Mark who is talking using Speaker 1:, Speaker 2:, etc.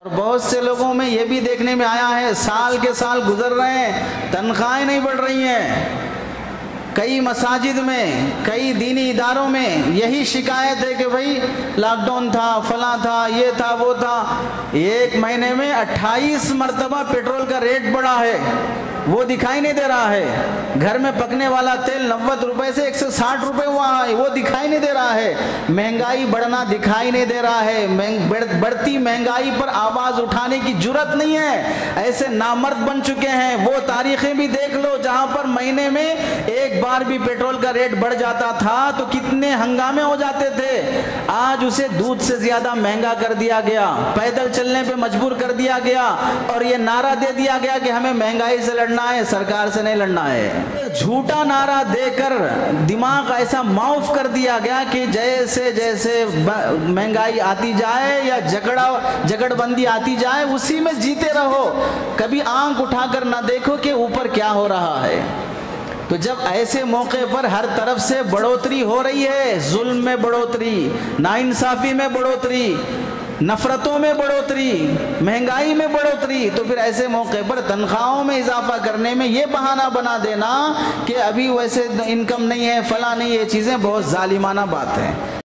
Speaker 1: और बहुत से लोगों में ये भी देखने में आया है, साल के साल गुजर रहे हैं, तनख्वाहें नहीं बढ़ रही हैं। कई मसाजिद में, कई दीनी इदारों में यही शिकायत है कि भाई लॉकडाउन था, फला था, ये था, वो था। एक महीने में 28 मरतबा पेट्रोल का रेट बढ़ा है, वो दिखाई नहीं दे रहा है। घर में पकने वाला तेल 90 रुपए से 160 रुपए हुआ है, वो दिखाई नहीं दे रहा है। महंगाई बढ़ना दिखाई नहीं दे रहा है। बढ़ती महंगाई पर आवाज उठाने की जुर्रत नहीं है। ऐसे नामर्द बन चुके हैं। वो तारीखें भी देख लो जहां पर महीने में एक बार भी पेट्रोल का रेट बढ़ जाता था तो कितने हंगामे हो जाते थे। आज उसे दूध से ज्यादा महंगा कर दिया गया, पैदल चलने पे मजबूर कर दिया गया और ये नारा दे दिया गया कि हमें महंगाई से लड़ना है, सरकार से नहीं लड़ना है। झूठा नारा देकर दिमाग ऐसा माउफ कर दिया गया कि जैसे जैसे महंगाई आती जाए या जगड़बंदी आती जाए उसी में जीते रहो, कभी आंख उठाकर ना देखो कि ऊपर क्या हो रहा है। तो जब ऐसे मौके पर हर तरफ से बढ़ोतरी हो रही है, जुल्म में बढ़ोतरी, नाइंसाफी में बढ़ोतरी, नफरतों में बढ़ोतरी, महंगाई में बढ़ोतरी, तो फिर ऐसे मौके पर तनख्वाहों में इजाफा करने में ये बहाना बना देना कि अभी वैसे इनकम नहीं है, फला नहीं, ये चीज़ें बहुत जालिमाना बात है।